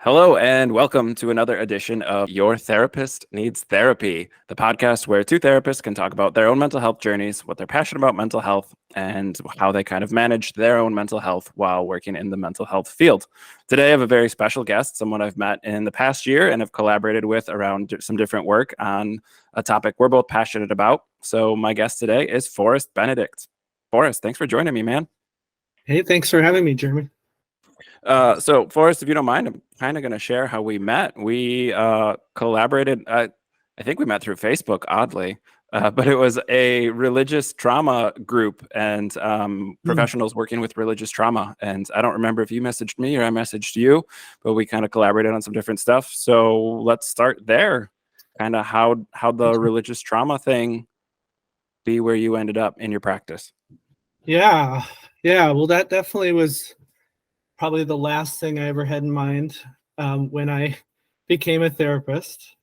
Hello, and welcome to another edition of Your Therapist Needs Therapy, the podcast where two therapists can talk about their own mental health journeys, what they're passionate about mental health, and how they kind of manage their own mental health while working in the mental health field. Today, I have a very special guest, someone I've met in the past year and have collaborated with around some different work on a topic we're both passionate about. So my guest today is Forest Benedict. Forest, thanks for joining me, man. Hey, thanks for having me, Jeremy. So Forrest, if you don't mind, I'm kind of going to share how we met. We collaborated. I think we met through Facebook, oddly, but it was a religious trauma group and professionals working with religious trauma. And I don't remember if you messaged me or I messaged you, but we kind of collaborated on some different stuff. So let's start there. Kind of how the religious trauma thing be where you ended up in your practice. Yeah. Well, that definitely was probably the last thing I ever had in mind when I became a therapist,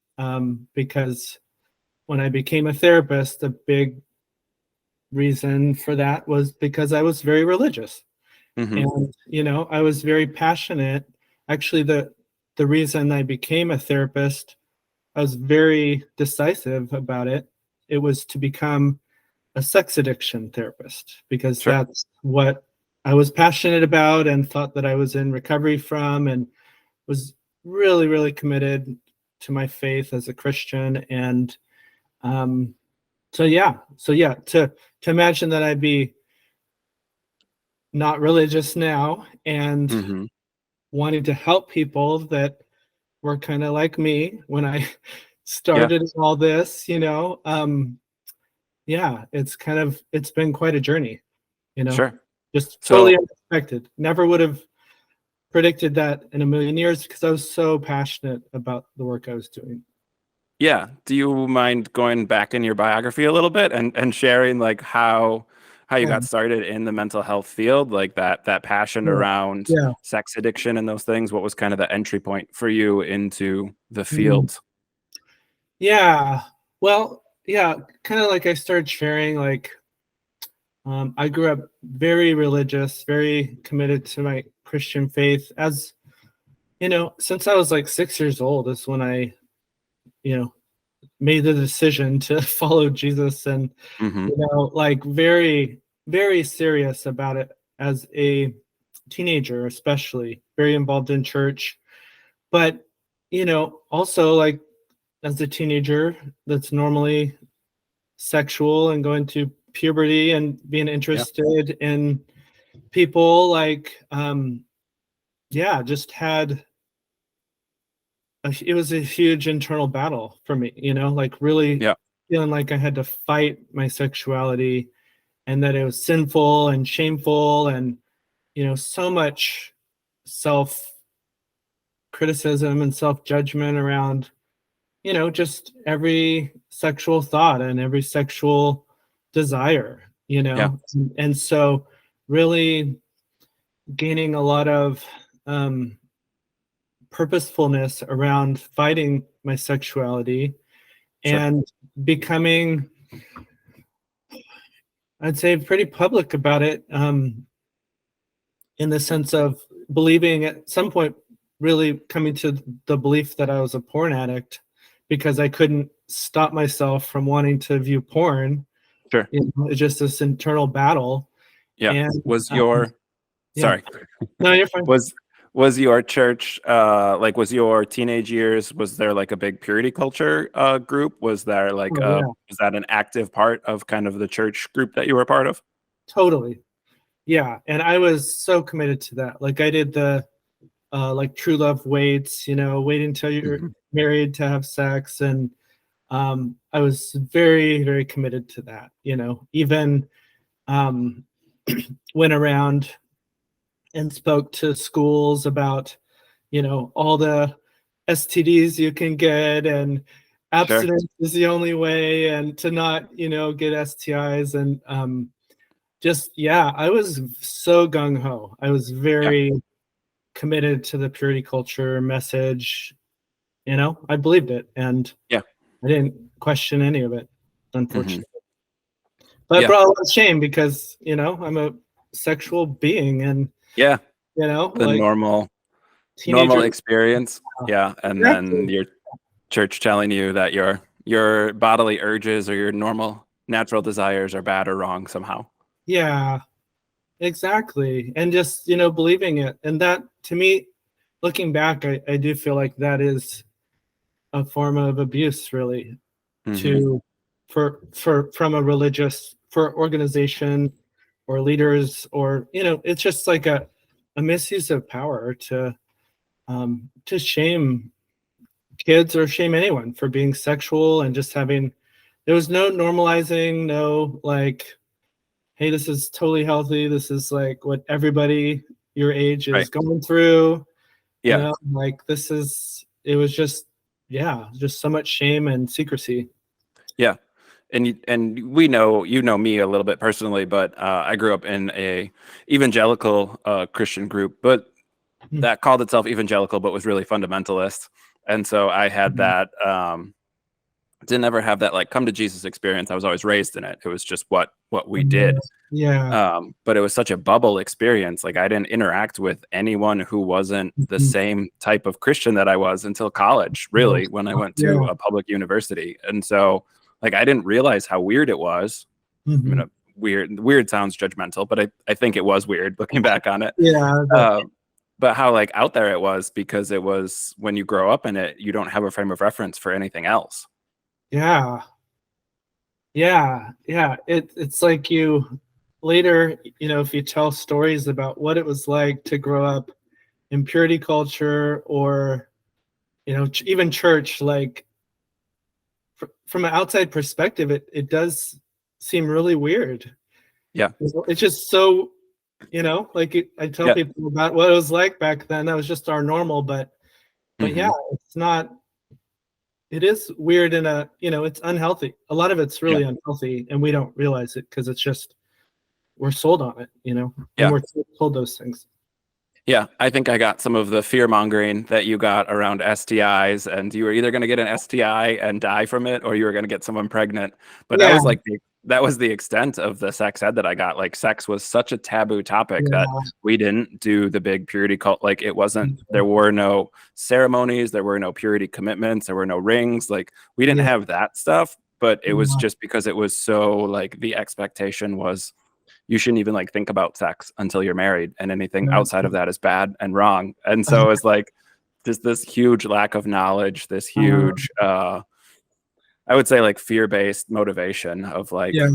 because when I became a therapist, the big reason for that was because I was very religious. And, I was very passionate. Actually, the reason I became a therapist, I was very decisive about it. It was to become a sex addiction therapist because that's what I was passionate about and thought that I was in recovery from, and was really, really committed to my faith as a Christian. And to imagine that I'd be not religious now and wanting to help people that were kind of like me when I started all this, it's been quite a journey, just totally unexpected. Never would have predicted that in a million years because I was so passionate about the work I was doing. Yeah. Do you mind going back in your biography a little bit and sharing like how you got started in the mental health field, like that passion around sex addiction and those things? What was kind of the entry point for you into the field? Yeah. Well, kind of like I started sharing, like, I grew up very religious, very committed to my Christian faith. As since I was like 6 years old is when I, made the decision to follow Jesus, and like very, very serious about it as a teenager, especially very involved in church. But also like as a teenager, that's normally sexual and going through puberty and being interested in people, like just had it was a huge internal battle for me, like really feeling like I had to fight my sexuality and that it was sinful and shameful, and so much self criticism and self judgment around just every sexual thought and every sexual desire, and so really gaining a lot of purposefulness around fighting my sexuality and becoming, I'd say, pretty public about it, in the sense of believing at some point, really coming to the belief that I was a porn addict because I couldn't stop myself from wanting to view porn. It's just this internal battle. And Was your sorry. No, you're fine. Was your church was your teenage years, was there like a big purity culture group? Was there like was that an active part of kind of the church group that you were a part of? Totally. Yeah. And I was so committed to that. Like I did the like true love waits, wait until you're married to have sex. And I was very, very committed to that, even went around and spoke to schools about, all the STDs you can get, and abstinence is the only way, and to not, get STIs. And I was so gung-ho. I was very committed to the purity culture message. I believed it, and I didn't question any of it, unfortunately. But it brought a lot of shame because, I'm a sexual being, and the normal normal teenager. experience. Yeah. And then your church telling you that your bodily urges or your normal natural desires are bad or wrong somehow. Yeah, exactly. And just, believing it. And that, to me, looking back, I do feel like that is a form of abuse, really, Mm-hmm. to from a religious, for organization or leaders, or it's just like a misuse of power to shame kids or shame anyone for being sexual, and just having, there was no normalizing, no like, hey, this is totally healthy, this is like what everybody your age Right. is going through, Yeah. like it was just, yeah, just so much shame and secrecy. Yeah. And we know, me a little bit personally, but I grew up in a evangelical Christian group, but that called itself evangelical, but was really fundamentalist. And so I had Mhm. that, didn't ever have that like come to Jesus experience. I was always raised in it. It was just what we did. Yeah. But it was such a bubble experience. Like I didn't interact with anyone who wasn't the Mhm. same type of Christian that I was until college, really, when I went to Yeah. a public university. And so like I didn't realize how weird it was. I Mhm. mean, weird sounds judgmental, but I think it was weird looking back on it. Yeah, But how like out there it was, because it was, when you grow up in it, you don't have a frame of reference for anything else. yeah, yeah. It's like you later, if you tell stories about what it was like to grow up in purity culture, or even church, like from an outside perspective, it does seem really weird. Yeah. It's just so, like I tell Yeah. people about what it was like back then. That was just our normal, but yeah, Hmm. it's not. It is weird, and it's unhealthy. A lot of it's Yeah. really unhealthy, and we don't realize it because it's just we're sold on it, and Yeah. we're told those things. Yeah, I think I got some of the fear mongering that you got around STIs, and you were either going to get an STI and die from it, or you were going to get someone pregnant. But that Yeah, was like that was the extent of the sex ed that I got. Like sex was such a taboo topic that yeah, we didn't do the big purity cult. Like it wasn't. There were no ceremonies. There were no purity commitments. There were no rings. Like we didn't yeah, have that stuff. But it was yeah, just because it was so like the expectation was you shouldn't even like think about sex until you're married, and anything yeah. outside of that is bad and wrong. And so it's like just this huge lack of knowledge, this huge I would say like fear-based motivation of like, Yeah,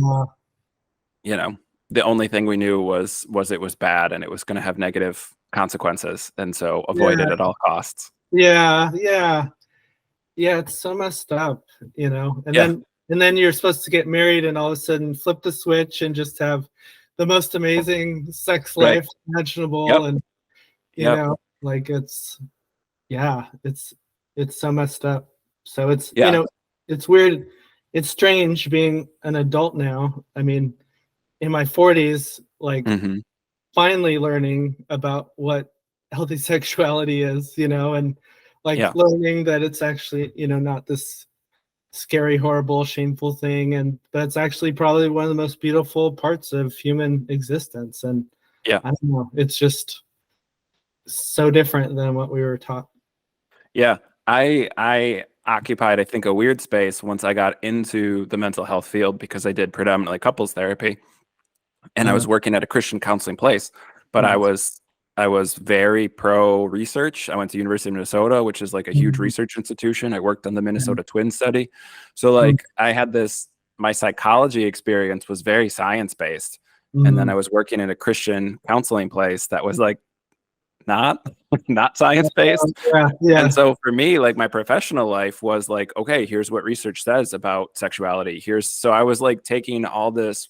you know, the only thing we knew was it was bad and it was going to have negative consequences, and so avoid yeah, it at all costs. yeah. Yeah, it's so messed up, And Yeah. then you're supposed to get married, and all of a sudden flip the switch and just have the most amazing sex Right. life imaginable, Yep. and Yep. like yeah, it's so messed up. So it's Yeah. it's weird. It's strange being an adult now. I mean, in my 40s, like Hmm. finally learning about what healthy sexuality is, and like Yeah. learning that it's actually, not this scary, horrible, shameful thing, and that's actually probably one of the most beautiful parts of human existence. And Yeah. I don't know, it's just so different than what we were taught. Yeah, I occupied, I think, a weird space once I got into the mental health field, because I did predominantly couples therapy, and I Uh, was working at a Christian counseling place, but I nice. was I was very pro research. I went to University of Minnesota, which is like a huge Mhm. research institution. I worked on the Yeah. Minnesota Twin study. So Mm, like I had this, my psychology experience was very science based. And then I mm. was working in a Christian counseling place that was like not not science based. Yeah, And yeah. so for me, like my professional life was like, okay, here's what research says about sexuality. So I was like taking all this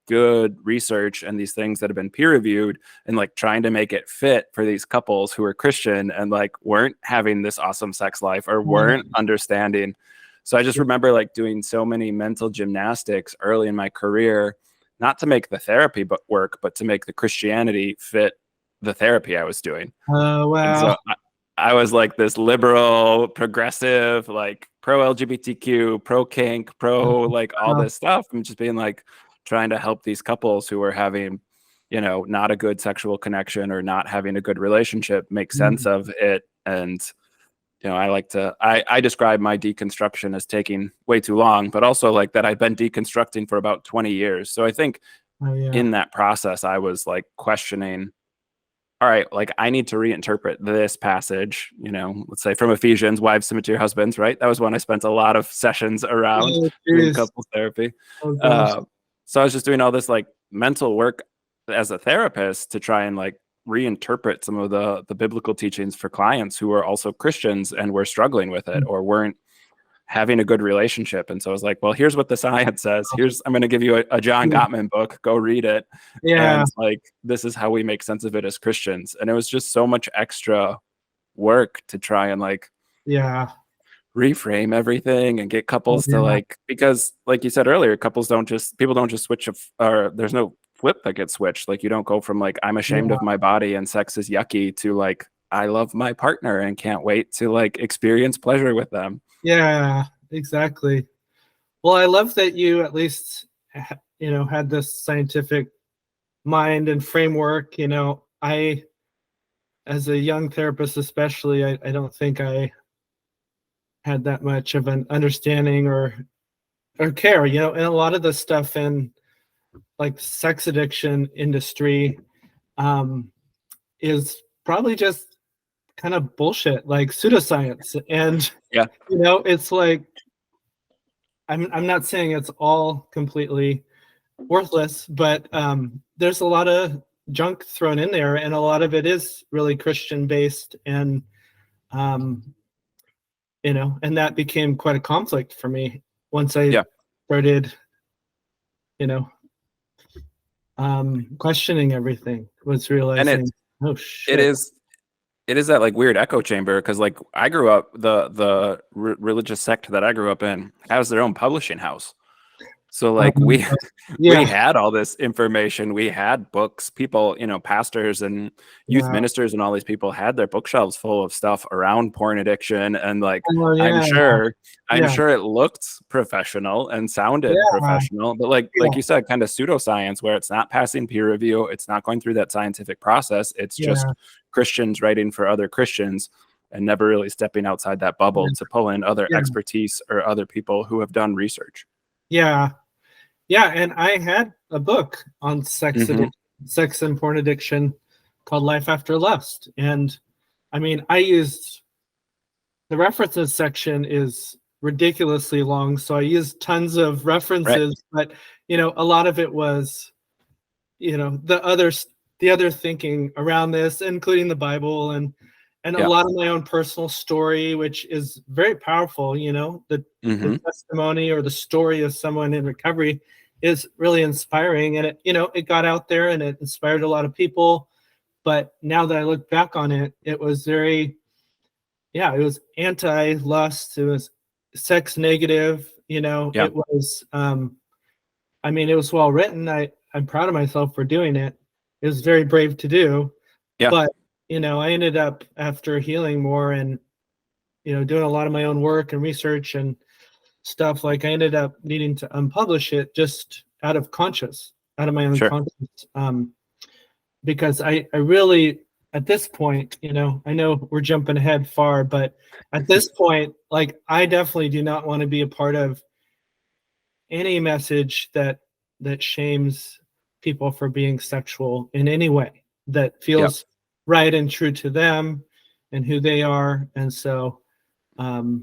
good research and these things that have been peer reviewed and like trying to make it fit for these couples who are Christian and like weren't having this awesome sex life or weren't understanding. So I just remember like doing so many mental gymnastics early in my career, not to make the therapy but work, but to make the Christianity fit the therapy I was doing. Oh, And wow. so I was like this liberal, progressive, like pro LGBTQ, pro kink, pro like all Wow. this stuff. I'm just being like trying to help these couples who were having, not a good sexual connection or not having a good relationship, make sense of it. And I describe my deconstruction as taking way too long, but also like that I've been deconstructing for about 20 years. So I think in that process, I was like questioning, all right, like I need to reinterpret this passage, let's say from Ephesians, wives submit to your husbands, right? That was one I spent a lot of sessions around doing couples therapy. So I was just doing all this like mental work as a therapist to try and like reinterpret some of the biblical teachings for clients who are also Christians and were struggling with it or weren't having a good relationship. And so I was like, well, here's what the science says. I'm going to give you a John Gottman book. Go read it. And like, this is how we make sense of it as Christians. And it was just so much extra work to try and like, reframe everything and get couples to like, because like you said earlier, people don't just switch or there's no flip that gets switched. Like you don't go from like, I'm ashamed of my body and sex is yucky to like, I love my partner and can't wait to like experience pleasure with them. Yeah, exactly. Well, I love that you at least, had this scientific mind and framework. I, as a young therapist, especially, I don't think I had that much of an understanding or care, and a lot of the stuff in like sex addiction industry is probably just kind of bullshit, like pseudoscience. And it's like I'm not saying it's all completely worthless, but there's a lot of junk thrown in there, and a lot of it is really Christian based, and and that became quite a conflict for me once I started, questioning everything. Was realizing, oh shit. It is that like weird echo chamber because like I grew up the religious sect that I grew up in has their own publishing house. So like we had all this information, we had books, people, pastors and youth ministers and all these people had their bookshelves full of stuff around porn addiction. And like, I'm sure it looked professional and sounded professional, but like you said, kind of pseudoscience where it's not passing peer review. It's not going through that scientific process. It's just Christians writing for other Christians and never really stepping outside that bubble to pull in other expertise or other people who have done research. Yeah, and I had a book on sex and porn addiction called Life After Lust. And I mean, I used the references section is ridiculously long, so I used tons of references, but a lot of it was the other thinking around this, including the Bible and a lot of my own personal story, which is very powerful. The testimony or the story of someone in recovery is really inspiring, and it got out there and it inspired a lot of people. But now that I look back on it, it was very, it was anti-lust, it was sex negative, it was, it was well written. I'm proud of myself for doing it. It was very brave to do, but I ended up after healing more and doing a lot of my own work and research and stuff, like I ended up needing to unpublish it just out of my own conscience, because I really, at this point, I know we're jumping ahead far, but at this point, like I definitely do not want to be a part of any message that shames people for being sexual in any way that feels right and true to them and who they are. And so I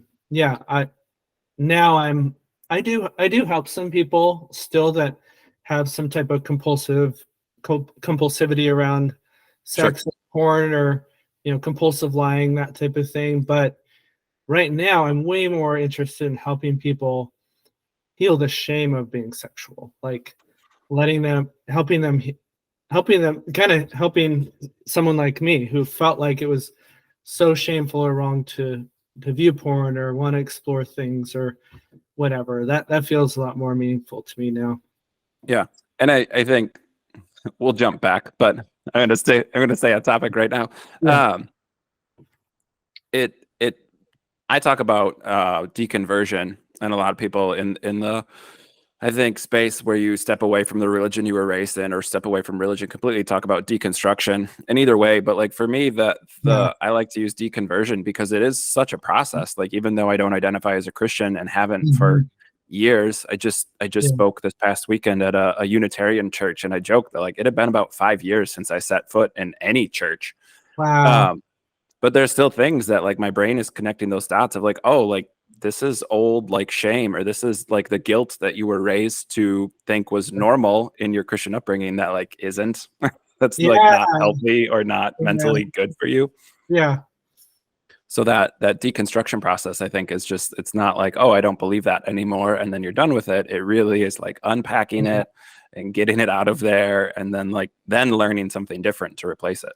do help some people still that have some type of compulsivity around sex and porn, or compulsive lying, that type of thing. But right now I'm way more interested in helping people heal the shame of being sexual, like helping someone like me who felt like it was so shameful or wrong to view porn or want to explore things or whatever. That feels a lot more meaningful to me now. Yeah. And I think we'll jump back, but I'm gonna stay on topic right now. I talk about deconversion, and a lot of people in the I think space where you step away from the religion you were raised in, or step away from religion completely, talk about deconstruction. And either way, but like for me, Yeah. I like to use deconversion because it is such a process. Like even though I don't identify as a Christian and haven't for Mhm. years, I just Yeah. spoke this past weekend at a Unitarian church, and I joked that like it had been about 5 years since I set foot in any church. Wow. Um, but there's still things that like my brain is connecting those dots of like, oh, like this is old like shame, or this is like the guilt that you were raised to think was normal in your Christian upbringing that like isn't. That's like Yeah. not healthy or not Yeah. mentally good for you. Yeah. So that deconstruction process, I think, is just, it's not like, oh, I don't believe that anymore, and then you're done with it. It really is like unpacking Yeah. it and getting it out of there, and then learning something different to replace it.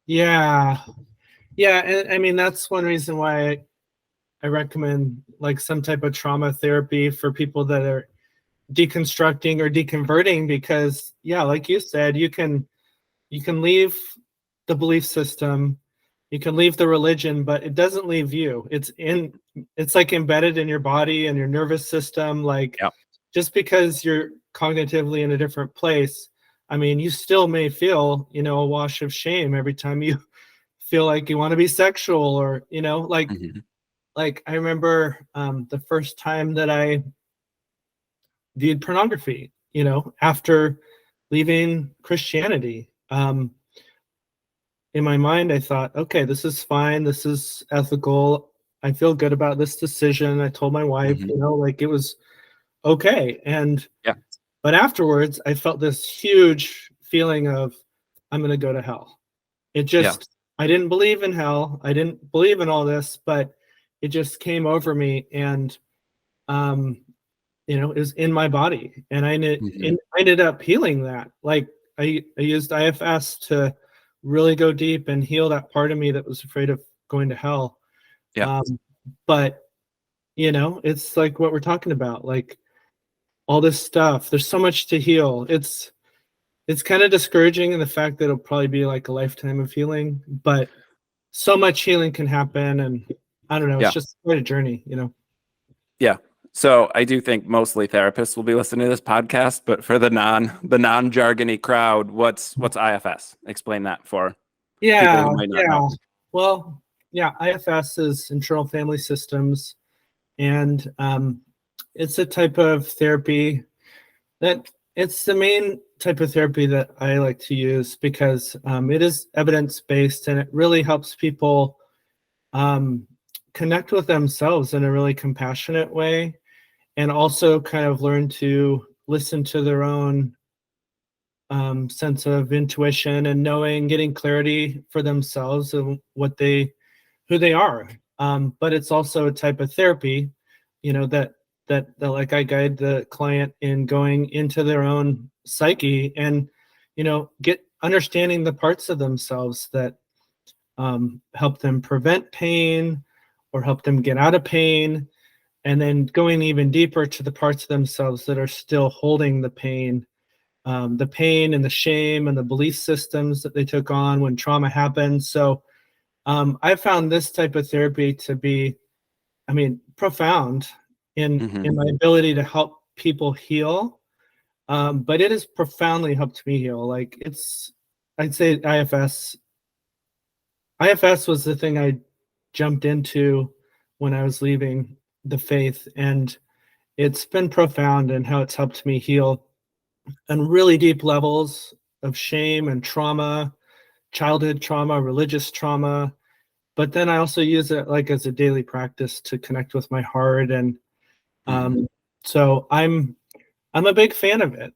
Yeah. Yeah. And I mean, that's one reason why I recommend like some type of trauma therapy for people that are deconstructing or deconverting, because yeah, like you said, you can leave the belief system, you can leave the religion, but it doesn't leave you. It's like embedded in your body and your nervous system. Like Yeah. just because you're cognitively in a different place, I mean, you still may feel, a wash of shame every time you feel like you want to be sexual, or Mhm. like I remember the first time that I viewed pornography, after leaving Christianity. In my mind, I thought, okay, this is fine. This is ethical. I feel good about this decision. I told my wife, Mhm. like it was okay. Yeah. But afterwards, I felt this huge feeling of, I'm going to go to hell. It Yeah. just, I didn't believe in hell. I didn't believe in all this, but it just came over me. And, um, it was in my body. And Mhm. I ended up healing that. Like I used IFS to really go deep and heal that part of me that was afraid of going to hell. Yeah. Um, but, it's like what we're talking about, like all this stuff. There's so much to heal. It's kind of discouraging in the fact that it'll probably be like a lifetime of healing, but so much healing can happen. And I don't know, it's Yeah. just quite a journey. Yeah. So I do think mostly therapists will be listening to this podcast, but for the non jargony crowd, what's IFS? Explain that for people Yeah, who might not know. yeah. Well, yeah, IFS is internal family systems, and it's a type of therapy that it's the main type of therapy that I like to use because it is evidence based and it really helps people um, connect with themselves in a really compassionate way, and also kind of learn to listen to their own sense of intuition and knowing, getting clarity for themselves and who they are. But it's also a type of therapy, that like I guide the client in going into their own psyche and, get understanding the parts of themselves that help them prevent pain or help them get out of pain, and then going even deeper to the parts of themselves that are still holding the pain and the shame and the belief systems that they took on when trauma happened. So I found this type of therapy to be, I mean, profound in Hmm. my ability to help people heal. But it has profoundly helped me heal. Like I'd say IFS was the thing I jumped into when I was leaving the faith, and it's been profound in how it's helped me heal on really deep levels of shame and trauma, childhood trauma, religious trauma. But then I also use it like as a daily practice to connect with my heart, and Hmm. um, so I'm a big fan of it.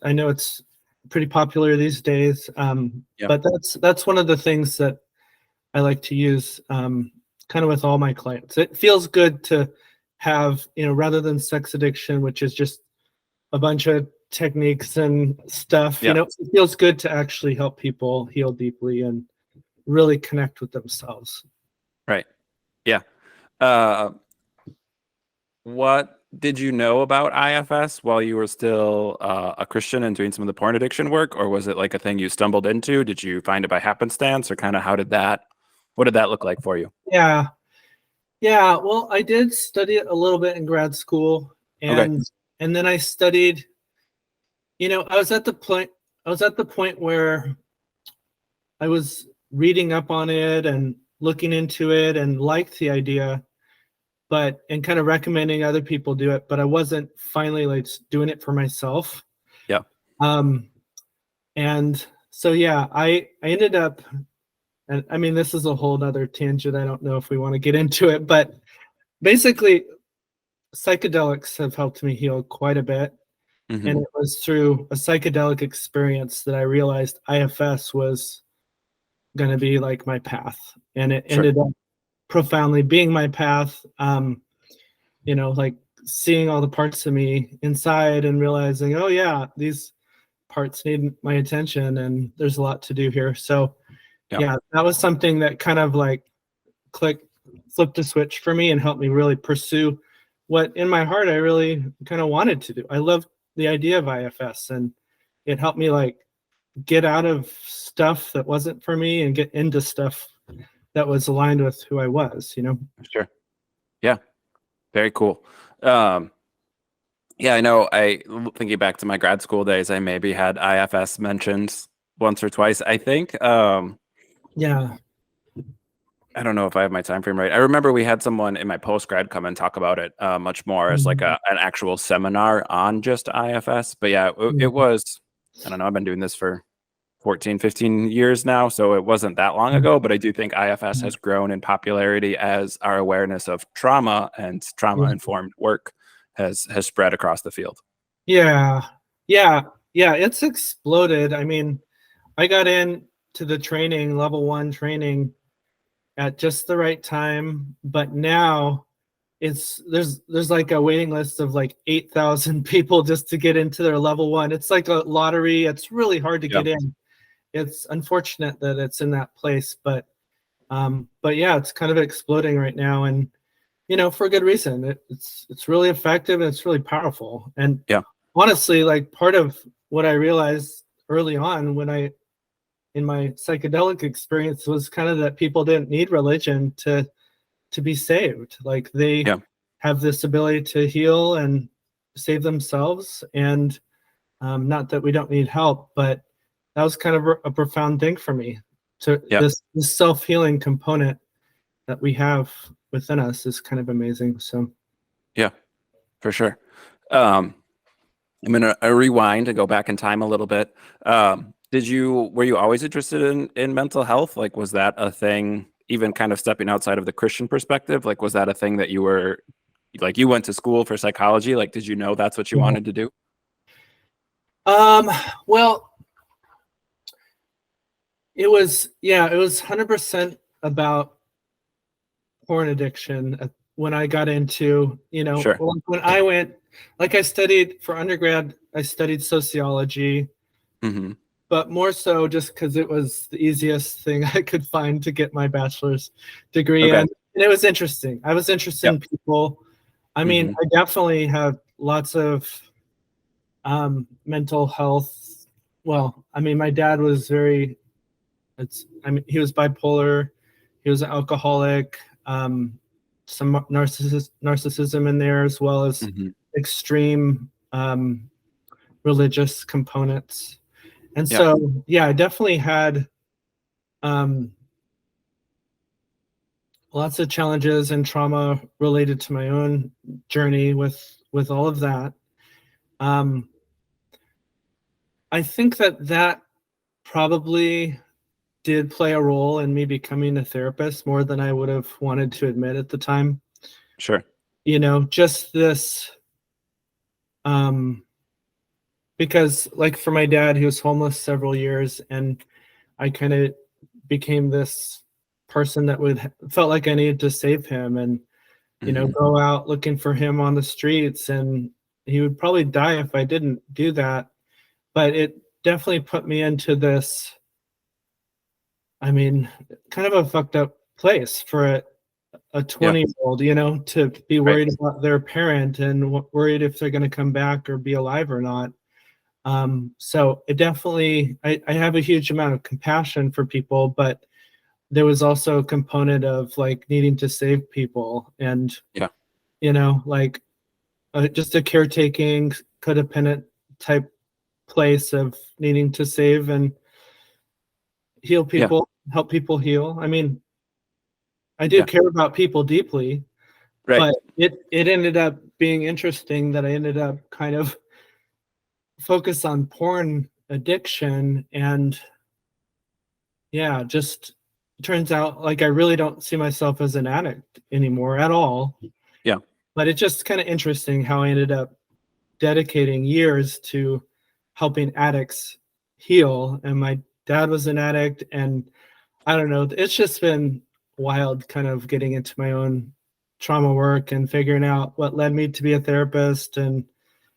I know it's pretty popular these days, Yeah. but that's one of the things that I like to use kind of with all my clients. It feels good to have, rather than sex addiction, which is just a bunch of techniques and stuff, Yeah. it feels good to actually help people heal deeply and really connect with themselves. Right. Yeah. Uh, what did you know about IFS while you were still a Christian and doing some of the porn addiction work, or was it like a thing you stumbled into? Did you find it by happenstance, or kind of what did that look like for you? Yeah. Yeah. Well, I did study it a little bit in grad school, Okay. and and then I studied, I was at the point where I was reading up on it and looking into it and liked the idea, and kind of recommending other people do it, but I wasn't finally like doing it for myself. Yeah. And so, yeah, I ended up, and I mean, this is a whole nother tangent. I don't know if we want to get into it, but basically psychedelics have helped me heal quite a bit. Mm-hmm. And it was through a psychedelic experience that I realized IFS was going to be like my path. And it ended up profoundly being my path. Like seeing all the parts of me inside and realizing, oh yeah, these parts need my attention and there's a lot to do here. So yeah, that was something that kind of like flipped a switch for me and helped me really pursue what in my heart I really kind of wanted to do. I loved the idea of IFS, and it helped me like get out of stuff that wasn't for me and get into stuff that was aligned with who I was, Sure. Yeah. Very cool. Yeah, I know. Thinking back to my grad school days, I maybe had IFS mentioned once or twice, I think. Yeah. I don't know if I have my time frame right. I remember we had someone in my post grad come and talk about it much more as like an actual seminar on just IFS. But yeah, it was, I don't know, I've been doing this for 14, 15 years now, so it wasn't that long ago, but I do think IFS has grown in popularity as our awareness of trauma and trauma-informed work has spread across the field. Yeah, it's exploded. I mean, I got into the training, level 1 training, at just the right time, but now there's like a waiting list of like 8,000 people just to get into their level 1. It's like a lottery. It's really hard to get in. It's unfortunate that it's in that place, but yeah, it's kind of exploding right now, and for a good reason. It's really effective and it's really powerful. And honestly, like part of what I realized early on in my psychedelic experience was kind of that people didn't need religion to be saved. Like they have this ability to heal and save themselves, and not that we don't need help, but that was kind of a profound thing for me. So this self-healing component that we have within us is kind of amazing. So yeah, for sure. I'm gonna rewind and go back in time a little bit. Were you always interested in mental health? Like, was that a thing, even kind of stepping outside of the Christian perspective? Like, was that a thing that you were, like, you went to school for psychology? Like, did you know that's what you wanted to do? Well, it was 100% about porn addiction when I got into, when I went, like I studied for undergrad, I studied sociology, but more so just because it was the easiest thing I could find to get my bachelor's degree in. And it was interesting. I was interested in people. I mean, I definitely have lots of mental health. Well, I mean, my dad was he was bipolar. He was an alcoholic. Some narcissism in there, as well as extreme religious components. And so, I definitely had lots of challenges and trauma related to my own journey with all of that. I think that probably did play a role in me becoming a therapist more than I would have wanted to admit at the time. Sure. Just this, because like for my dad, he was homeless several years, and I kind of became this person that felt like I needed to save him, and go out looking for him on the streets, and he would probably die if I didn't do that. But it definitely put me into this, I mean, kind of a fucked up place for a 20-year-old, to be worried about their parent and worried if they're going to come back or be alive or not. So it definitely, I have a huge amount of compassion for people, but there was also a component of like needing to save people, and like just a caretaking, codependent type place of needing to save and heal Yeah. people, help people heal. I mean, I do Yeah. care about people deeply, Right. but it ended up being interesting that I ended up kind of focus on porn addiction, and yeah, just turns out like I really don't see myself as an addict anymore at all. Yeah. But it's just kind of interesting how I ended up dedicating years to helping addicts heal. And my dad was an addict, and I don't know, it's just been wild kind of getting into my own trauma work and figuring out what led me to be a therapist. And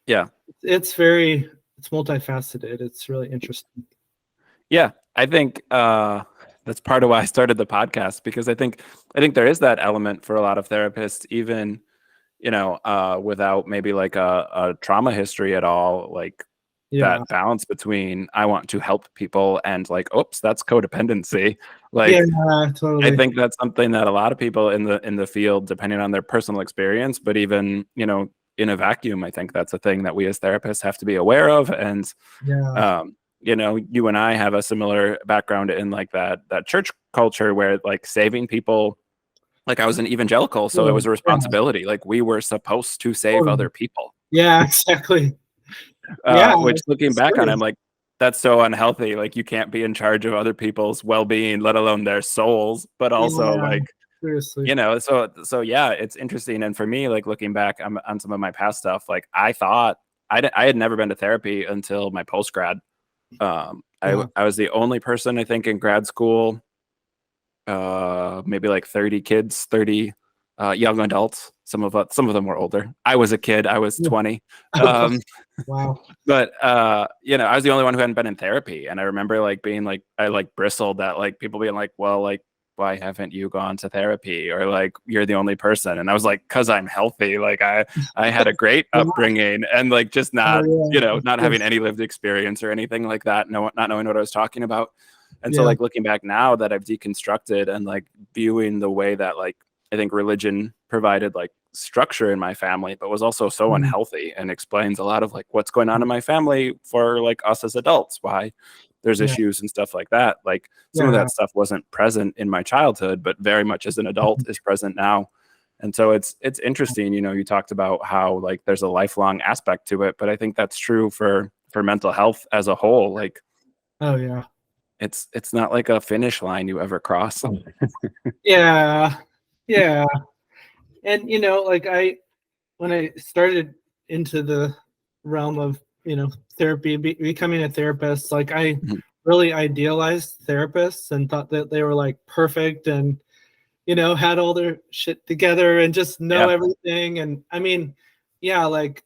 Yeah. it's multifaceted. It's really interesting. Yeah. I think that's part of why I started the podcast, because I think there is that element for a lot of therapists, even, without maybe like a trauma history at all, like Yeah. that balance between I want to help people and like, oops, that's codependency. Yeah, Like, I totally. think that's something that a lot of people in the field, depending on their personal experience, but even, in a vacuum, I think that's a thing that we as therapists have to be aware of. And Yeah. you and I have a similar background in like that church culture where like saving people, like I was an evangelical, so it was a Yeah, responsibility. Like we were supposed to save totally. other people. Yeah, exactly. Yeah, Which looking it's back on, I'm serious. like, that's so unhealthy. Like you can't be in charge of other people's well-being, let alone their souls, but also Yeah, like, seriously. so yeah, it's interesting. And for me, like looking back on some of my past stuff, like I thought I had never been to therapy until my post grad. Yeah. I was the only person I think in grad school, maybe like 30 kids, 30 young adults. Some of them were older. I was a kid. I was Yeah. 20. Um, Wow. but I was the only one who hadn't been in therapy. And I remember like being like, I like bristled at like people being like, well, like, why haven't you gone to therapy? Or like, you're the only person. And I was like, cause I'm healthy. Like I had a great Yeah. upbringing, and like just Oh, not, yeah. Of not having course. any lived experience or anything like that. No, not knowing what I was talking about. And so Yeah. like looking back now that I've deconstructed and like viewing the way that like I think religion provided like structure in my family, but was also so Mm. unhealthy, and explains a lot of like what's going on in my family for like us as adults, why there's Yeah. issues and stuff like that. Like some of Yeah. that stuff wasn't present in my childhood, but very much as an adult is present now. And so it's interesting, you talked about how like there's a lifelong aspect to it, but I think that's true for mental health as a whole. Like Oh, yeah. it's not like a finish line you ever cross. Yeah. Yeah. And like when I started into the realm of, therapy, becoming a therapist, like I Mhm. really idealized therapists and thought that they were like perfect and, had all their shit together and just know Yeah. everything. And I mean, yeah, like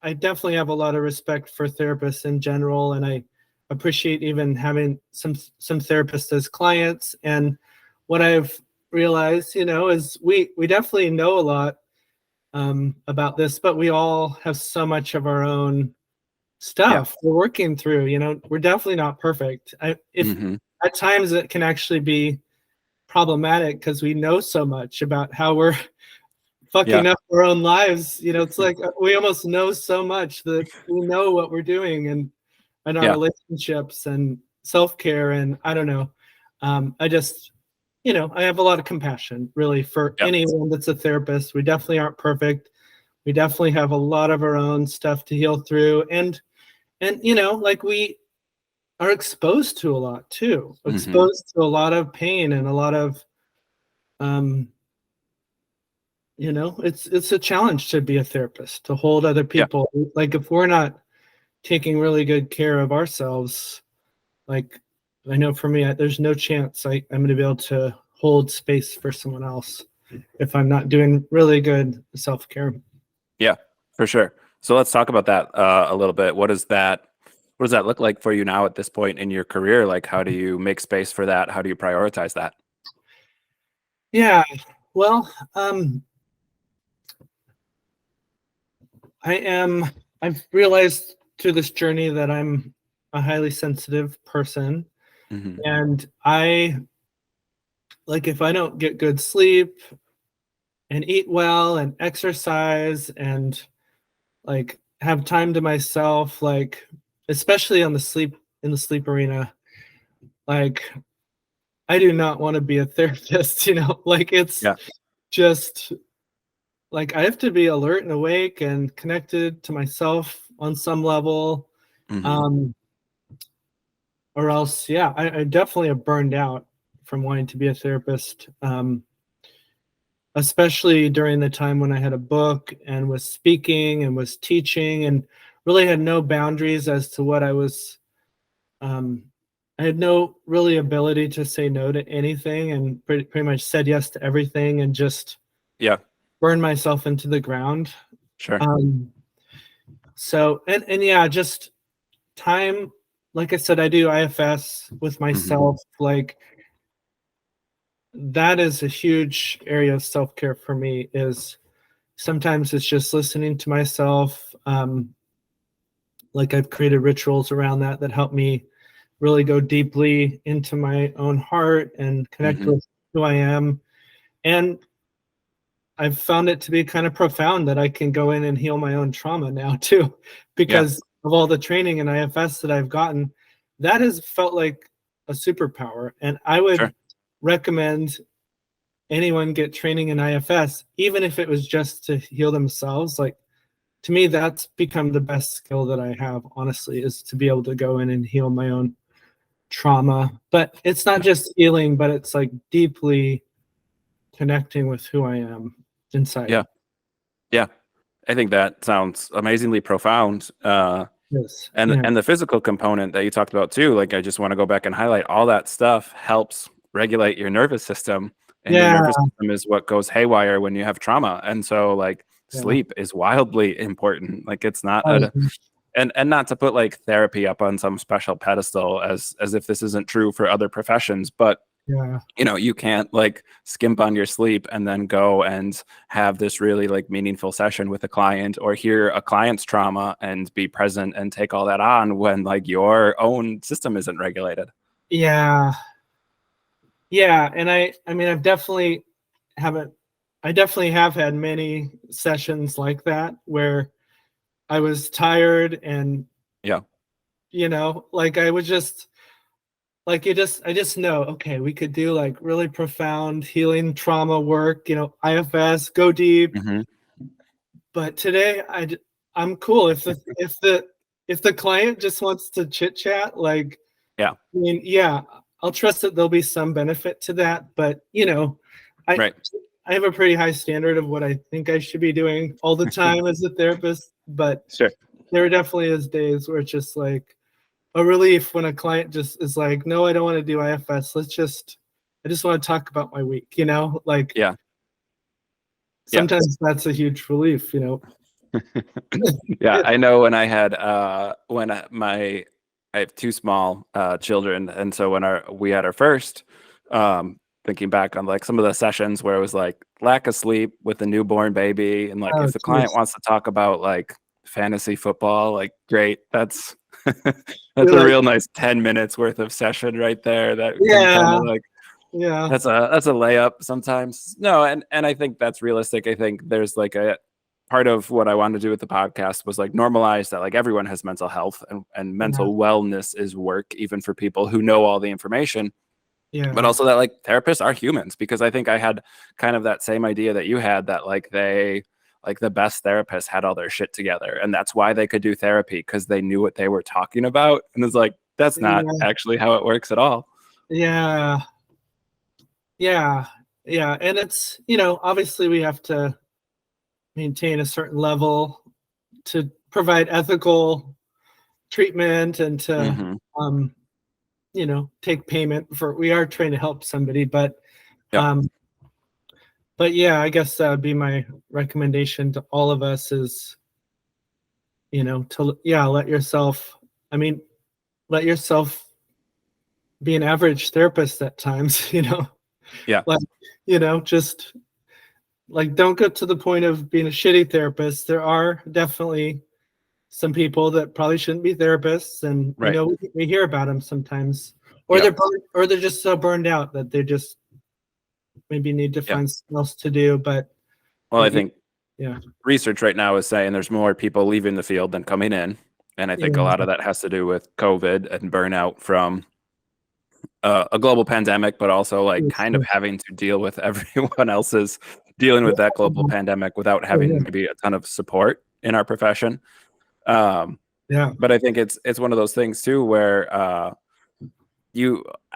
I definitely have a lot of respect for therapists in general, and I appreciate even having some therapists as clients. And what I've realized, is we definitely know a lot about this, but we all have so much of our own Yeah. stuff we're working through. We're definitely not perfect. If Hmm. at times it can actually be problematic because we know so much about how we're Yeah. fucking up our own lives. It's like we almost know so much that we know what we're doing and our Yeah. relationships and self-care. And I don't know. I just, I have a lot of compassion really for Yeah. anyone that's a therapist. We definitely aren't perfect. We definitely have a lot of our own stuff to heal through. And like we are exposed to a lot too, Hmm. exposed to a lot of pain and a lot of um it's a challenge to be a therapist, to hold other Yeah. people. Like if we're not taking really good care of ourselves, like I know for me, there's no chance I'm going to be able to hold space for someone else if I'm not doing really good self-care. Yeah, for sure. So let's talk about that a little bit. What does that look like for you now at this point in your career? Like, how do you make space for that? How do you prioritize that? Yeah, well, I've realized through this journey that I'm a highly sensitive person, Hmm. and if I don't get good sleep and eat well and exercise and like have time to myself, like especially in the sleep arena. Like I do not want to be a therapist, like it's Yeah. just like I have to be alert and awake and connected to myself on some level. Hmm. Um, or else, yeah, I definitely have burned out from wanting to be a therapist. Especially during the time when I had a book and was speaking and was teaching and really had no boundaries as to what I was. Um, I had no really ability to say no to anything and pretty much said yes to everything and just Yeah. burned myself into the ground. Sure. Um, so, and yeah, just time, like I said, I do IFS with Hmm. myself. Like that is a huge area of self-care for me is sometimes it's just listening to myself. Like I've created rituals around that help me really go deeply into my own heart and connect Hmm. with who I am. And I've found it to be kind of profound that I can go in and heal my own trauma now too, Yeah. because of all the training in IFS that I've gotten. That has felt like a superpower. And I Sure. would recommend anyone get training in IFS, even if it was just to heal themselves. Like to me, that's become the best skill that I have, honestly, is to be able to go in and heal my own trauma. But it's not Yeah. just healing, but it's like deeply connecting with who I am inside. Yeah. Yeah. I think that sounds amazingly profound. Yes. And Yeah. and the physical component that you talked about too, like I just want to go back and highlight all that stuff helps regulate your nervous system, and your Yeah. nervous system is what goes haywire when you have trauma. And so like Yeah. sleep is wildly important. Like it's not Oh, a, and not to put like therapy up on some special pedestal as if this isn't true for other professions, but yeah. you can't like skimp on your sleep and then go and have this really like meaningful session with a client, or hear a client's trauma and be present and take all that on when like your own system isn't regulated. Yeah. Yeah. And I mean, haven't, I definitely have had many sessions like that where I was tired and, Yeah. like I was just, like I just know, okay, we could do like really profound healing trauma work, IFS, go deep. Hmm. But today I'm cool if the client just wants to chit chat, like, Yeah. I mean, yeah, I'll trust that there'll be some benefit to that, but I Right. I have a pretty high standard of what I think I should be doing all the time as a therapist, but Sure. there definitely is days where it's just like a relief when a client just is like, no, I don't want to do IFS. I just want to talk about my week, like Yeah. Yeah. sometimes that's a huge relief. Yeah, Yeah. I know when I had when I have two small children, and so when we had our first, thinking back on like some of the sessions where it was like lack of sleep with a newborn baby, and like Oh, if the client geez. wants to talk about like fantasy football, like great, that's that's You're a like, real nice 10 minutes worth of session right there that can kind yeah, of like, yeah, that's a layup sometimes. No, and I think that's realistic. I think there's like a part of what I wanted to do with the podcast was like normalize that like everyone has mental health, and yeah, mental wellness is work even for people who know all the information, but yeah, also that like therapists are humans, because I think I had kind of that same idea that you had, that like the best therapists had all their shit together and that's why they could do therapy, because they knew what they were talking about. And it's like that's not yeah, actually how it works at all. yeah, yeah, yeah. And it's, obviously we have to maintain a certain level to provide ethical treatment and to, Hmm. um, take payment for, we are trying to help somebody, Yep. um, but yeah, I guess that would be my recommendation to all of us is, yeah, I mean, let yourself be an average therapist at times, Yeah. like, just like don't go to the point of being a shitty therapist. There are definitely some people that probably shouldn't be therapists, and Right. we hear about them sometimes, or Yep. they're just so burned out that they just maybe need to Yep. find something else to do. But Well, I but think research right now is saying there's more people leaving the field than coming in. And I think a lot of that has to do with COVID and burnout from a global pandemic, but also like kind of having to deal with everyone else's dealing with that global pandemic without having maybe a ton of support in our profession. But I think it's one of those things too where I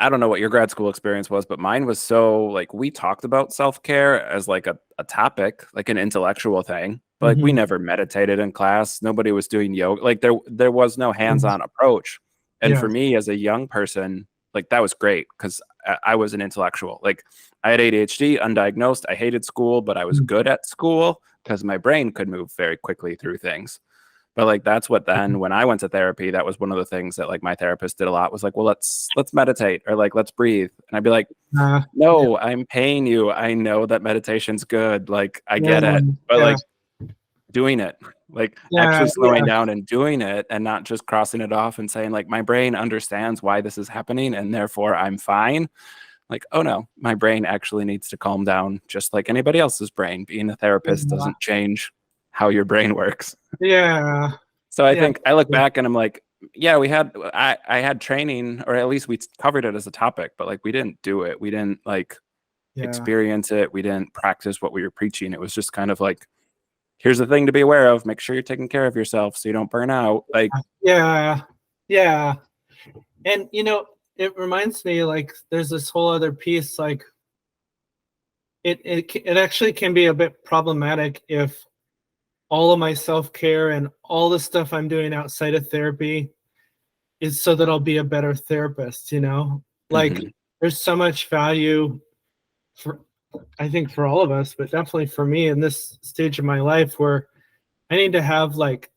don't know what your grad school experience was, but mine was so like we talked about self-care as like a topic, like an intellectual thing, but like we never meditated in class. Nobody was doing yoga. Like there was no hands-on approach. And for me as a young person, like that was great because I was an intellectual. Like I had ADHD, undiagnosed. I hated school, but I was good at school because my brain could move very quickly through things. But like that's what then when I went to therapy, that was one of the things that like my therapist did a lot was like, well, let's meditate or like let's breathe. And I'd be like, no, I'm paying you. I know that meditation's good. Like I get it. But like doing it, like actually slowing down and doing it and not just crossing it off and saying like my brain understands why this is happening and therefore I'm fine. Like, oh no, my brain actually needs to calm down just like anybody else's brain. Being a therapist doesn't change how your brain works. So I think I look back and I'm like, yeah, I had training, or at least we covered it as a topic, but like we didn't do it. We didn't like experience it. We didn't practice what we were preaching. It was just kind of like, here's the thing to be aware of. Make sure you're taking care of yourself so you don't burn out. Like, And you know, it reminds me like there's this whole other piece, like it actually can be a bit problematic if all of my self-care and all the stuff I'm doing outside of therapy is so that I'll be a better therapist, you know? Like there's so much value for, I think for all of us, but definitely for me in this stage of my life where I need to have like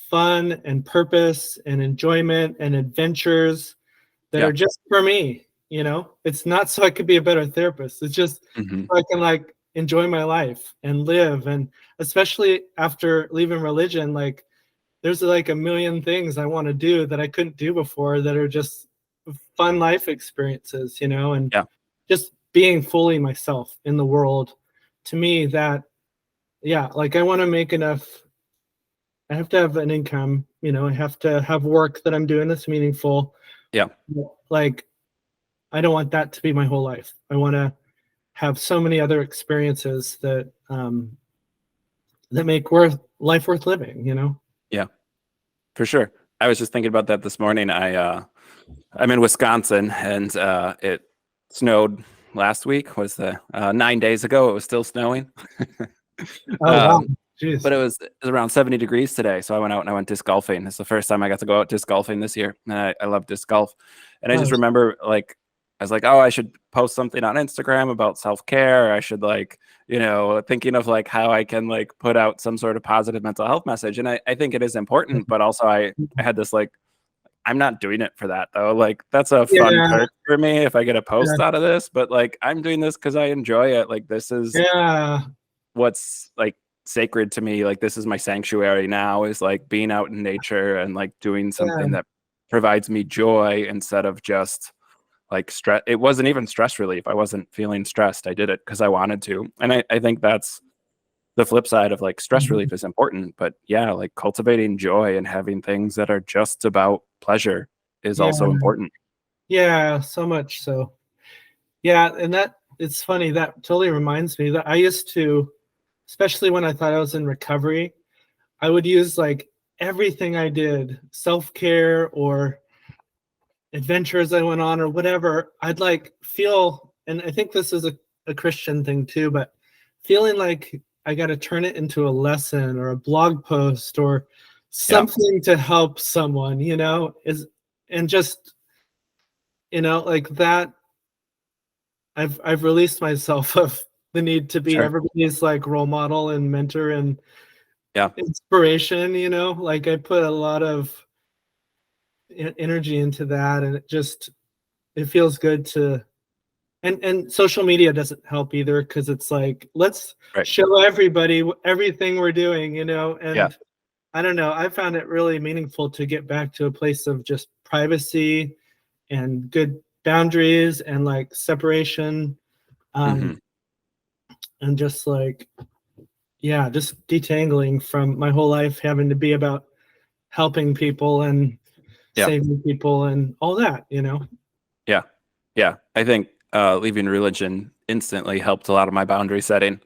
fun and purpose and enjoyment and adventures that are just for me, you know? It's not so I could be a better therapist. It's just so I can like enjoy my life and live. And especially after leaving religion, like there's like a million things I want to do that I couldn't do before that are just fun life experiences, you know, and just being fully myself in the world. To me, that, like I want to make enough, I have to have an income, you know, I have to have work that I'm doing that's meaningful. Like, I don't want that to be my whole life. I want to have so many other experiences that that make life worth living, you know? Yeah, for sure. I was just thinking about that this morning. I'm in Wisconsin and it snowed last week. Was the 9 days ago? It was still snowing. Wow. Jeez. But it was around 70 degrees today. So I went out and I went disc golfing. It's the first time I got to go out disc golfing this year. And I love disc golf. And I just remember like, I was like, oh, I should post something on Instagram about self-care. I should like, you know, thinking of like how I can like put out some sort of positive mental health message. And I think it is important, but also I had this like, I'm not doing it for that though. Like that's a fun perk for me if I get a post out of this, but like I'm doing this because I enjoy it. Like this is what's like sacred to me. Like this is my sanctuary now, is like being out in nature and like doing something that provides me joy instead of just like stress. It wasn't even stress relief. I wasn't feeling stressed. I did it because I wanted to. And I think that's the flip side of like stress relief is important, but like cultivating joy and having things that are just about pleasure is also important. Yeah, so much so. Yeah, and that it's funny, that totally reminds me that I used to, especially when I thought I was in recovery, I would use like everything I did, self-care or adventures I went on or whatever, I'd like feel, and I think this is a Christian thing too, but feeling like I got to turn it into a lesson or a blog post or something to help someone, you know, and just, you know, like that. I've released myself of the need to be everybody's like role model and mentor and inspiration, you know, like I put a lot of energy into that, and it feels good to, and social media doesn't help either, because it's like, let's show everybody everything we're doing, you know, and I don't know, I found it really meaningful to get back to a place of just privacy and good boundaries and like separation, and just like yeah, just detangling from my whole life having to be about helping people and Yeah. saving people and all that, you know? Yeah. Yeah. I think leaving religion instantly helped a lot of my boundary setting.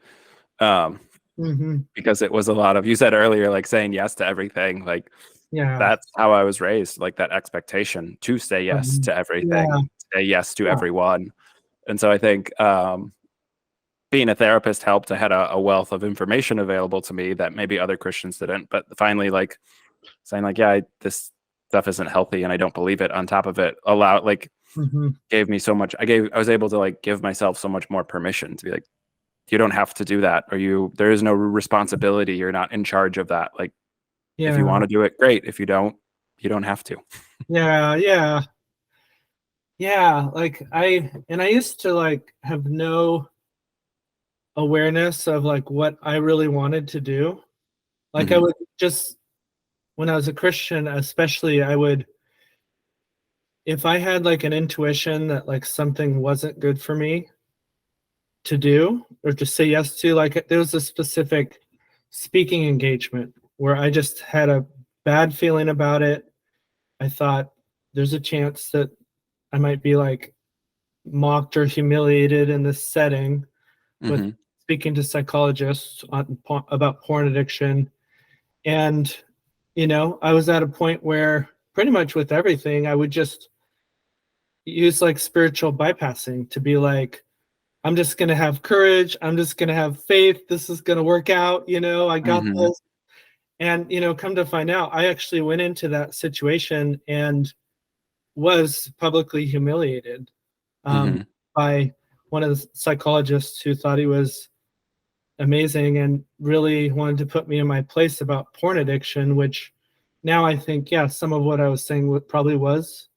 Um, Hmm. because it was a lot of, you said earlier, like saying yes to everything. Like Yeah. that's how I was raised, like that expectation to say yes to Yeah. everything, say yes to Yeah. everyone. And so I think being a therapist helped. I had a wealth of information available to me that maybe other Christians didn't. But finally, like saying, like, yeah, this stuff isn't healthy and I don't believe it. On top of it, Hmm. gave me so much. I was able to like give myself so much more permission to be like, you don't have to do that, or there is no responsibility. You're not in charge of that. Like, if you Yeah. want to do it, great. If you don't, you don't have to. Yeah. Yeah. Yeah. Like I used to like have no awareness of like what I really wanted to do. Like I Hmm. would just, when I was a Christian, especially, I would, if I had like an intuition that like something wasn't good for me to do or to say yes to, like there was a specific speaking engagement where I just had a bad feeling about it. I thought there's a chance that I might be like mocked or humiliated in this setting with Hmm. speaking to psychologists about porn addiction. And, you know, I was at a point where pretty much with everything, I would just use like spiritual bypassing to be like, I'm just going to have courage. I'm just going to have faith. This is going to work out. You know, I got Hmm. this. And, you know, come to find out, I actually went into that situation and was publicly humiliated um, Hmm. by one of the psychologists who thought he was amazing and really wanted to put me in my place about porn addiction, which now I think, yeah, some of what I was saying probably was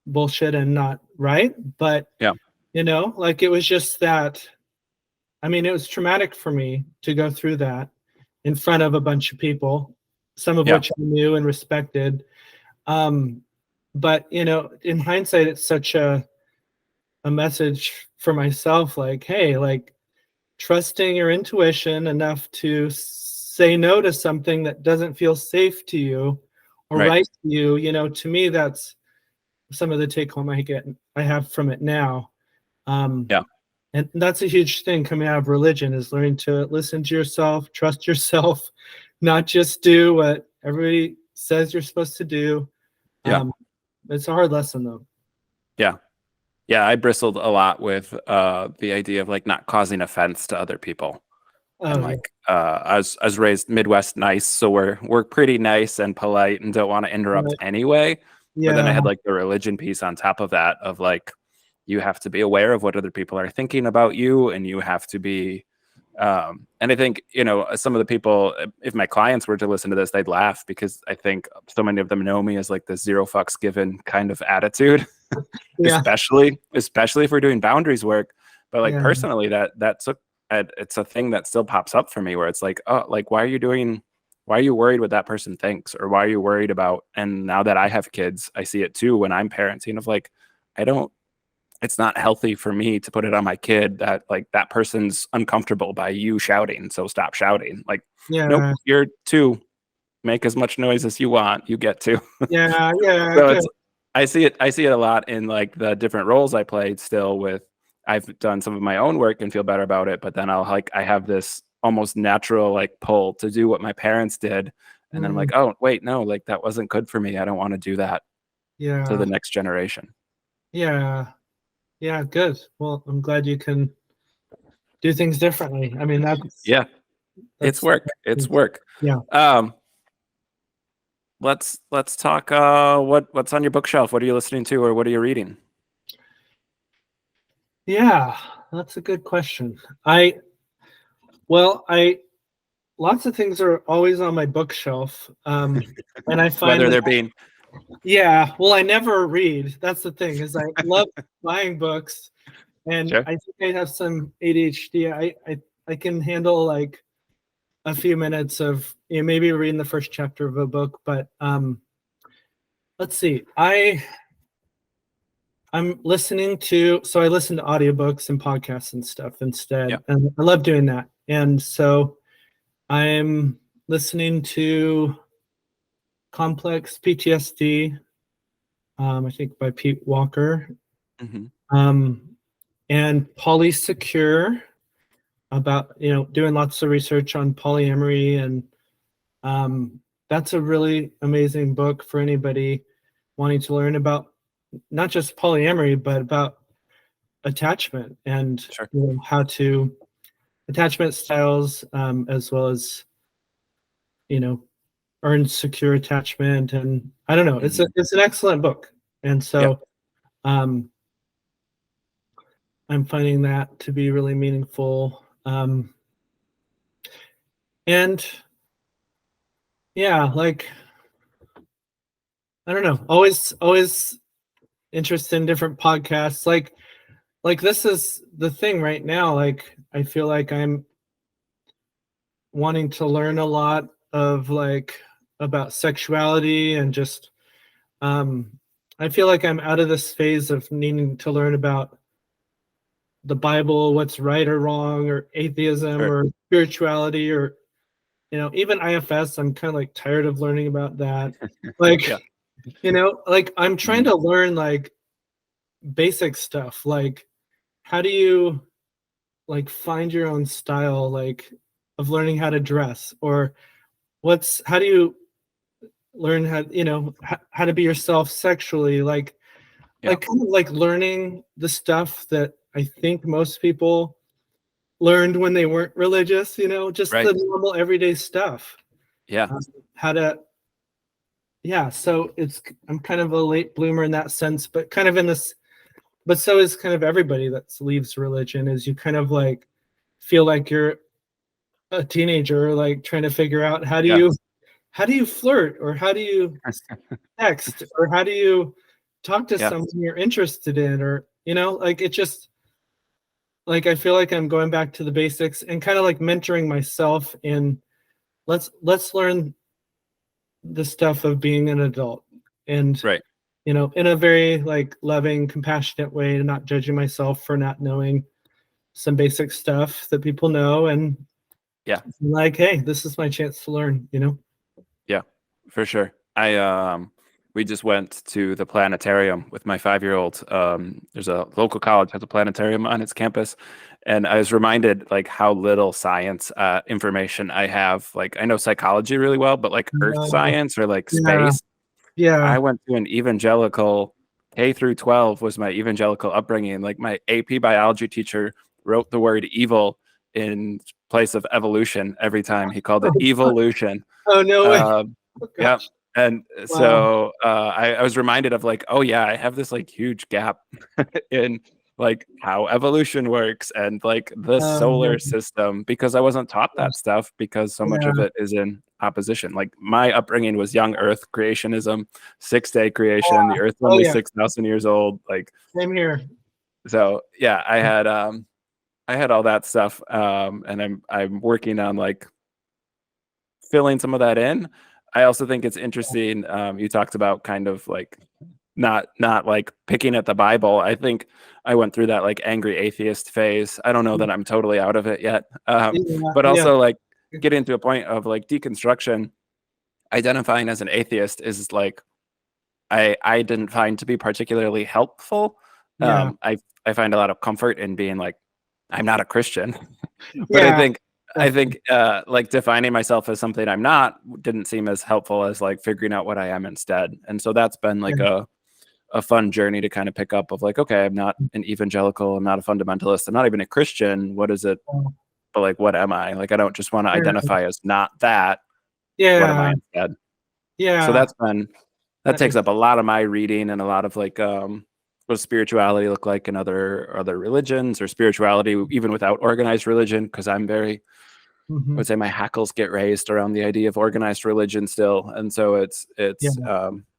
bullshit and not right. But, Yeah. you know, like it was just that. I mean, it was traumatic for me to go through that in front of a bunch of people, some of Yeah. which I knew and respected. Um, but, you know, in hindsight, it's such a message for myself like, hey, like, trusting your intuition enough to say no to something that doesn't feel safe to you or Right. right to you, you know, to me, that's some of the take home I have from it now. Um, Yeah. and that's a huge thing coming out of religion is learning to listen to yourself, trust yourself, not just do what everybody says you're supposed to do. Yeah. Um, it's a hard lesson though. Yeah. Yeah. I bristled a lot with the idea of like not causing offense to other people. And Oh yeah. like I was raised Midwest nice, so we're pretty nice and polite and don't want to interrupt Right. anyway. But then I Yeah. had like the religion piece on top of that of like you have to be aware of what other people are thinking about you, and you have to be and I think, you know, some of the people, if my clients were to listen to this, they'd laugh because I think so many of them know me as like this zero fucks given kind of attitude, Yeah. especially if we're doing boundaries work. But like Yeah. personally, that took it's a thing that still pops up for me where it's like, oh, like why are you worried what that person thinks, or why are you worried about? And now that I have kids, I see it too when I'm parenting of like, I don't it's not healthy for me to put it on my kid that like that person's uncomfortable by you shouting, so stop shouting. Like, nope, Yeah. you're two. Make as much noise as you want. You get to. Yeah. Yeah. So Good. it's I see it a lot in like the different roles I played still with. I've done some of my own work and feel better about it, but then I have this almost natural like pull to do what my parents did. And then I'm Mm, like, oh wait, no, like that wasn't good for me. I don't want to do that to the yeah. next generation. Yeah. Yeah. Good. Well, I'm glad you can do things differently. I mean, Yeah, it's that's work. It's work. yeah. Um, let's talk what's on your bookshelf. What are you listening to, or what are you reading? Yeah, that's a good question. I lots of things are always on my bookshelf. And I find Whether that they're being yeah, well, I never read. That's the thing, is I love buying books and sure. I think I have some ADHD. I can handle like a few minutes of, you know, maybe reading the first chapter of a book, but let's see. I'm listening to, so I listen to audiobooks and podcasts and stuff Yeah. instead. And I love doing that. And so I'm listening to Complex PTSD, I think by Pete Walker, Hmm. um, and Polysecure, about, doing lots of research on polyamory. And um, that's a really amazing book for anybody wanting to learn about not just polyamory, but about attachment and, Sure. how to attachment styles, as well as, you know earn secure attachment. And I don't know, Hmm. it's an excellent book. And Yeah. so um, I'm finding that to be really meaningful. And yeah, like, I don't know, always interested in different podcasts. Like this is the thing right now. Like I feel like I'm wanting to learn a lot of, like, about sexuality, and just um I feel like I'm out of this phase of needing to learn about the Bible, what's right or wrong, or atheism, Sure. or spirituality, or even IFS. I'm kind of like tired of learning about that. Like, Yeah. like I'm trying Hmm. to learn, like, basic stuff, like how do you, like, find your own style, like, of learning how to dress, or how do you learn how to be yourself sexually, Yeah. kind of like learning the stuff that I think most people learned when they weren't religious, just Right. the normal everyday stuff. Yeah. um, how to Yeah, so I'm kind of a late bloomer in that sense, but kind of in this but so is kind of everybody that leaves religion. Is you kind of like feel like you're a teenager, like trying to figure out Yeah. how do you flirt, or how do you text, or how do you talk to Yeah. someone you're interested in, or like, it just, like, I feel like I'm going back to the basics and kind of like mentoring myself in, let's learn the stuff of being an adult. And Right. in a very, like, loving, compassionate way, and not judging myself for not knowing some basic stuff that people know. And Yeah. like, hey, this is my chance to learn. Yeah, for sure. We just went to the planetarium with my 5-year-old. There's a local college has a planetarium on its campus, and I was reminded like how little science information I have. Like I know psychology really well, but like earth uh, science or like yeah, space, yeah. I went to an evangelical K through 12 was my evangelical upbringing. Like my AP biology teacher wrote the word evil in place of evolution every time. He called it evolution. Oh, no way. Um, Oh, yeah. gosh. And Wow. so I was reminded of like, oh yeah, I have this like huge gap in like how evolution works and like the No, solar system because I wasn't taught that gosh. stuff because so much Yeah. of it is in opposition. Like my upbringing was young Earth creationism, 6-day creation. The Earth's Oh, only yeah. 6,000 years old. Like Same here. so, yeah. I had all that stuff, and I'm working on like filling some of that in. I also think it's interesting. You talked about kind of like not like picking at the Bible. I think I went through that like angry atheist phase. I don't know that I'm totally out of it yet, Yeah, but yeah. also like getting to a point of like deconstruction. Identifying as an atheist is like I didn't find to be particularly helpful. Yeah. I find a lot of comfort in being like I'm not a Christian, but Yeah, I definitely. think like defining myself as something I'm not didn't seem as helpful as like figuring out what I am instead. And so that's been like Yeah. a fun journey to kind of pick up of like, okay, I'm not an evangelical, I'm not a fundamentalist, I'm not even a Christian. What is it? But like, what am I? Like, I don't just want to Yeah. identify as not that. What am I Yeah. instead? So Yeah. that's been that That takes makes up a lot of my reading and a lot of like what does spirituality look like in other religions or spirituality even without organized religion because I'm very I would Mhm. say my hackles get raised around the idea of organized religion still, and so Yeah. it's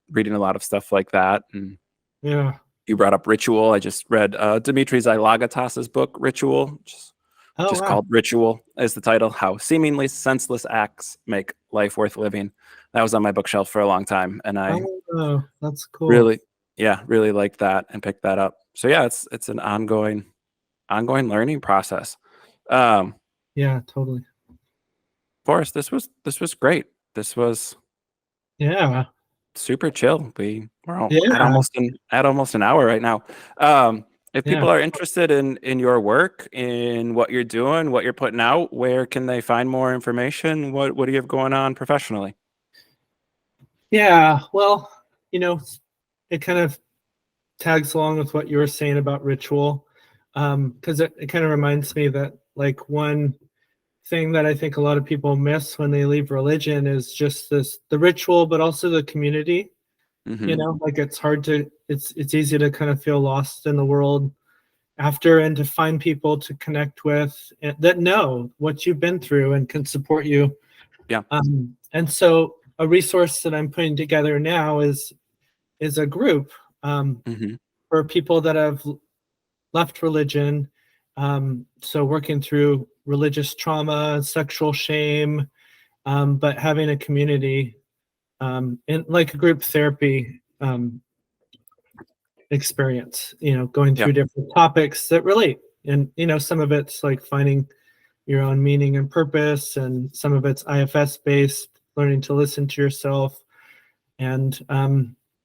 reading a lot of stuff like that. And Yeah. you brought up ritual. I just read Dimitri Xylogatas's book Ritual, Oh, just wow. called Ritual is the title. How seemingly senseless acts make life worth living. That was on my bookshelf for a long time, and I Oh, that's cool. really, yeah, really liked that and picked that up. So yeah, it's an ongoing learning process. Um, Yeah, totally. Forrest, this was great. This was Yeah. super chill. We're Yeah. at almost an hour right now. If Yeah. people are interested in your work, in what you're doing, what you're putting out, where can they find more information? What do you have going on professionally? Yeah. Well, it kind of tags along with what you were saying about ritual. Because it kind of reminds me that like one thing that I think a lot of people miss when they leave religion is just the ritual, but also the community. Hmm. Like it's easy to kind of feel lost in the world after, and to find people to connect with that know what you've been through and can support you. Yeah. And so a resource that I'm putting together now is a group Hmm. for people that have left religion. So working through religious trauma, sexual shame, but having a community in like a group therapy experience, going Yeah. through different topics that relate. And, some of it's like finding your own meaning and purpose, and some of it's IFS based, learning to listen to yourself. And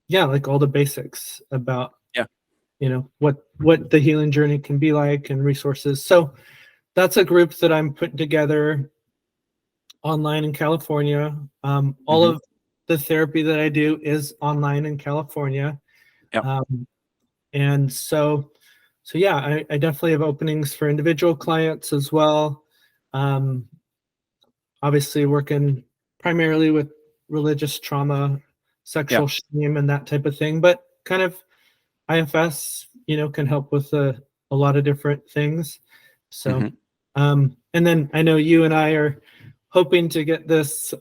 yeah, like all the basics about, Yeah. what the healing journey can be like, and resources. So that's a group that I'm putting together online in California. All Hmm. of the therapy that I do is online in California. Yeah. Um, and so yeah, I definitely have openings for individual clients as well. Um, Obviously working primarily with religious trauma, Yeah. sexual shame, and that type of thing, but kind of IFS, can help with a lot of different things. So, Hmm. and then I know you and I are hoping to get this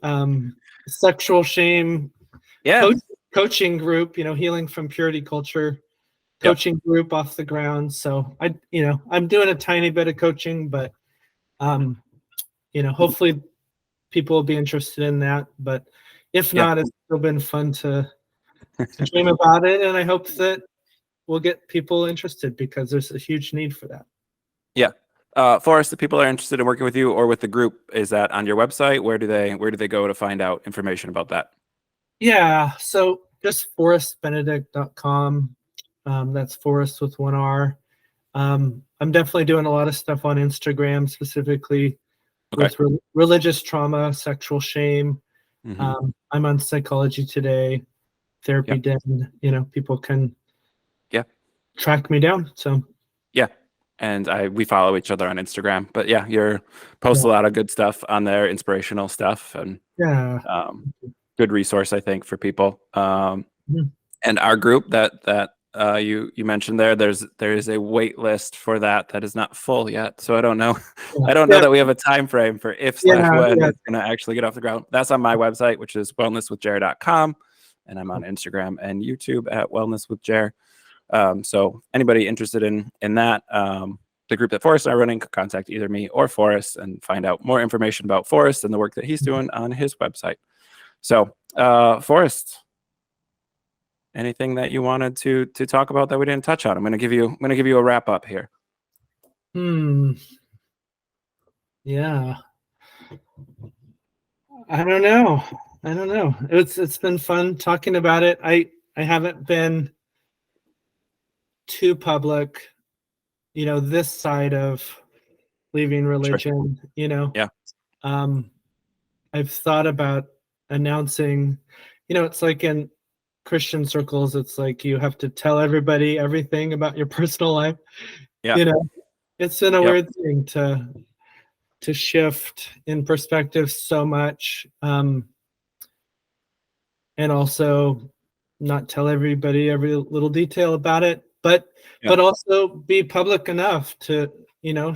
sexual shame Yeah. coach, coaching group, healing from purity culture Yep. coaching group off the ground. So I'm doing a tiny bit of coaching, but um, hopefully people will be interested in that. But if Yeah. not, it's still been fun to dream about it, and I hope that we'll get people interested because there's a huge need for that. Yeah. Forrest, if people are interested in working with you or with the group, is that on your website? Where do they go to find out information about that? Yeah, so just forestbenedict.com. That's Forest with one R. I'm definitely doing a lot of stuff on Instagram, specifically Okay. with religious trauma, sexual shame. Hmm. I'm on Psychology Today, Therapy Yeah. Den. People can Yeah. track me down. So Yeah. And we follow each other on Instagram. But yeah, you're post yeah, a lot of good stuff on there, inspirational stuff, and yeah, um, good resource, I think, for people. mhm, And our group that you mentioned there is a wait list for that is not full yet. So I don't know. yeah, I don't know yeah, that we have a time frame for if slash yeah, when yeah, it's going to actually get off the ground. That's on my website, which is wellnesswithjer.com, and I'm on Instagram and YouTube at Wellness with Jer. So anybody interested in that, the group that Forrest and I are running, could contact either me or Forrest and find out more information about Forrest and the work that he's doing on his website. So, Forrest, anything that you wanted to talk about that we didn't touch on? I'm gonna give you a wrap up here. Hmm. Yeah. I don't know. I don't know. It's been fun talking about it. I haven't been too public, this side of leaving Sure. religion. Yeah. Um, I've thought about announcing, it's like in Christian circles, it's like you have to tell everybody everything about your personal life. Yeah. You know, it's been a Yep. weird thing to shift in perspective so much, and also not tell everybody every little detail about it, but Yeah. also be public enough to you know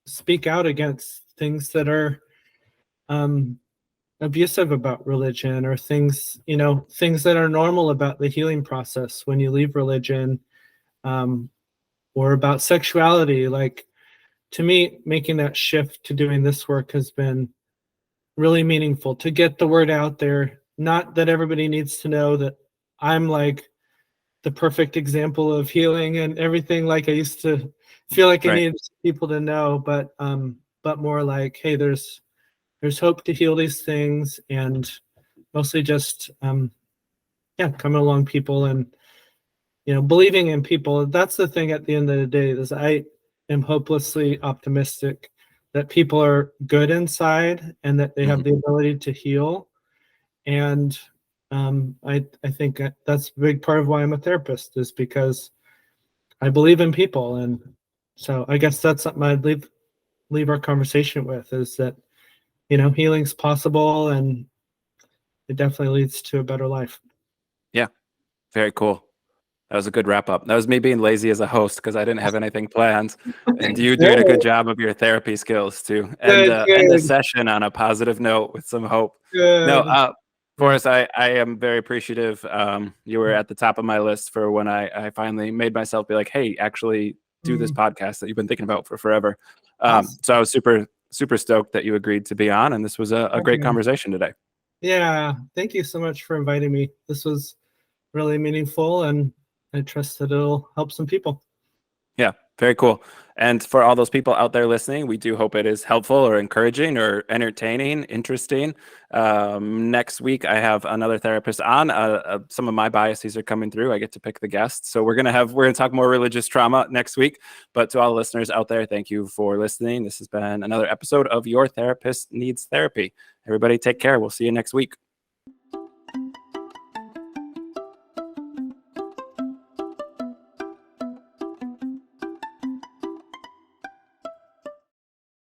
speak out against things that are um, abusive about religion, or things that are normal about the healing process when you leave religion, um, or about sexuality. Like, to me, making that shift to doing this work has been really meaningful, to get the word out there. Not that everybody needs to know that I'm like the perfect example of healing and everything, like I used to feel like I Right. needed people to know, but more like, hey, there's there's hope to heal these things, and mostly just coming along people and believing in people. That's the thing at the end of the day, is I am hopelessly optimistic that people are good inside and that they have the ability to heal. And I think that's a big part of why I'm a therapist, is because I believe in people. And so I guess that's something I'd leave our conversation with, is that healing's possible, and it definitely leads to a better life. Yeah, very cool. That was a good wrap up. That was me being lazy as a host because I didn't have anything planned, and you doing a good job of your therapy skills to end the session on a positive note with some hope. Good. No, Forrest, I am very appreciative. You were at the top of my list for when I finally made myself be like, hey, actually do this podcast that you've been thinking about for forever. Awesome. So I was super stoked that you agreed to be on, and this was a great conversation today. Yeah, thank you so much for inviting me. This was really meaningful, and I trust that it'll help some people. Yeah, very cool. And for all those people out there listening, we do hope it is helpful or encouraging or entertaining, interesting. Next week, I have another therapist on. Some of my biases are coming through. I get to pick the guests. So we're gonna talk more religious trauma next week. But to all the listeners out there, thank you for listening. This has been another episode of Your Therapist Needs Therapy. Everybody take care. We'll see you next week.